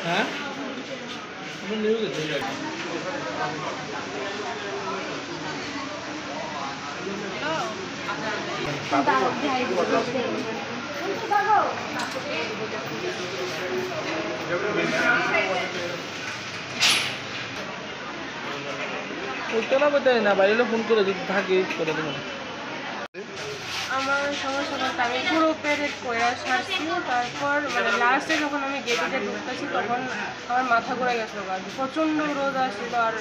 হ্যাঁ নিউজে উঠতে না না বাইরে ফোন করে যদি থাকে করে দেবেন। আমার সমস্যা বলতে আমি পুরো পেরেড করে সারছি, তারপর মানে লাস্টে যখন আমি গেটে ঢুকতেছি তখন আমার মাথা ঘুরে গেছিলো। প্রচণ্ড রোদ আসছিল আর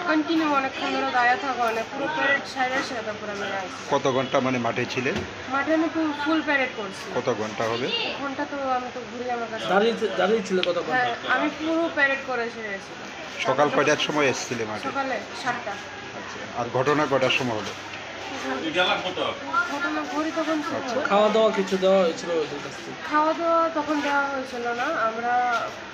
কন্টিনিউ অনেকক্ষণ ধরে দাঁড়িয়ে থাকা, মানে পুরো প্যারেড সাইডে এসে তারপর আমি আসছি। কত ঘন্টা মানে মাঠে ছিলেন? মাঠে আমি ফুল প্যারেড করছি। কত ঘন্টা হবে? ঘন্টা তো আমি তো ঘুরে আমার কাছে দাঁড়িয়ে ছিল কত ঘন্টা? হ্যাঁ, আমি পুরো প্যারেড করে এসেছি। সকাল কয়টার সময় এসেছিলে মাঠে? সকালে 7টা। আচ্ছা, আর ঘটনা কয়টার সময় হলো? ঘটনা ঘড়ি তখন আচ্ছা। খাওয়া দাওয়া কিছু দেওয়া হয়েছিল ওদের কাছ থেকে? খাওয়া দাওয়া তখন দেওয়া হয়েছিল না, আমরা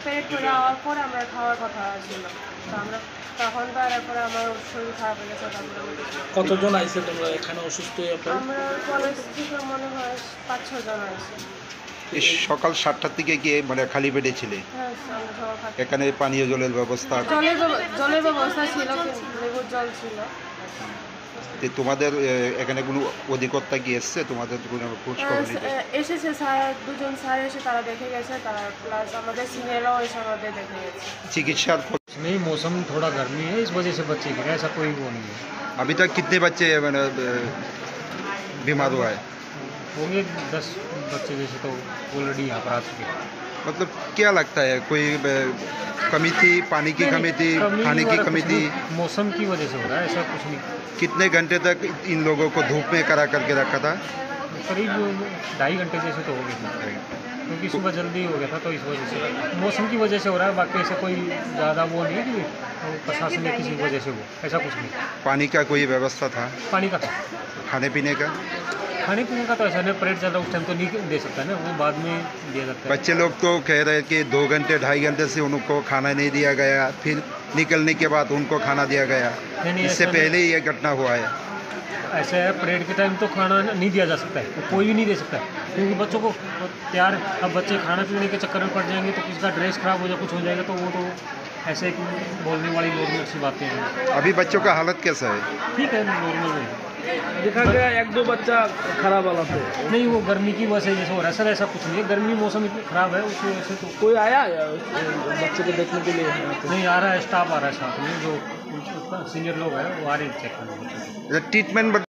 পেট করে যাওয়ার পরে আমরা খাওয়ার কথা ছিল, তো আমরা তখন তো আর এরপরে আমার শরীর খারাপ হয়ে গেছে। তারপরে কতজন আইছে তোমরা এখানে অসুস্থ হয়ে পড়ে? আমরা কলেজ থেকে মনে হয় 5-6 জন আছি। এই সকাল 7টার দিকে গিয়ে মানে খালি পেটে ছিলে? হ্যাঁ, আমরা সবাই খাচ্ছি। এখানে পানীয় জলের ব্যবস্থা? জলের ব্যবস্থা ছিল, লেবুর জল ছিল। তোমাদের এখানে কোনো অধিকর্তা কি এসছে? তোমাদের কোনো খোঁজ খবর নিতে? এসেছে স্যার, 2জন স্যার এসে তারা দেখে গেছে, তারা প্লাস আমাদের সিনিয়ররাও এসে আমাদের দেখে গেছে। চিকিৎসার नहीं, मौसम थोड़ा गर्मी है, इस वजह से बच्चे गिरे, ऐसा कोई वो नहीं है। अभी तक कितने बच्चे मैंने बीमार हुआ है? होंगे 10 बच्चे जैसे तो ऑलरेडी यहाँ पर आ चुके हैं। मतलब क्या लगता है कोई कमी थी, पानी की कमी थी, खाने की कमी थी? मौसम की वजह से हो रहा है, ऐसा कुछ नहीं। कितने घंटे तक इन लोगों को धूप में करा करके रखा था? करीब 2.5 घंटे जैसे तो हो गए थे, क्योंकि सुबह जल्दी हो गया था, तो इस वजह से मौसम की वजह से हो रहा है। बाकी ऐसे कोई ज़्यादा वो नहीं है कि प्रशासन ने किसी वजह से हो, ऐसा कुछ नहीं। पानी का कोई व्यवस्था था? पानी का था, खाने पीने का? खाने पीने का तो ऐसा नहीं, परेड ज़्यादा उस टाइम तो नहीं दे सकता है ना, वो बाद में दिया जाता है। बच्चे लोग तो कह रहे हैं कि 2 घंटे 2.5 घंटे से उनको खाना नहीं दिया गया, फिर निकलने के बाद उनको खाना दिया गया। नहीं, इससे ऐसा पहले ही ये घटना हुआ है। ऐसा है, परेड के टाइम तो खाना नहीं दिया जा सकता है, कोई भी नहीं दे सकता है, क्योंकि बच्चों को तैयार, अब बच्चे खाना पीने के चक्कर में पड़ जाएंगे तो किसी का ड्रेस खराब हो जाए, कुछ हो जाएगा, तो वो तो ऐसे बोलने वाली नॉर्मल सी बातें हैं। अभी बच्चों का हालत कैसा है? ठीक है, नॉर्मल है। देखा गया 1-2 बच्चा खराब वाला थे। नहीं, वो गर्मी की वजह से जैसे हो रहा है सर, ऐसा कुछ नहीं है, गर्मी मौसम इतनी ख़राब है उसकी वजह से तो। कोई आया बच्चे को देखने के लिए? नहीं आ रहा है, स्टाफ आ रहा है साथ में, जो सीनियर लोग हैं वो आ रहे हैं चेक करने। ट्रीटमेंट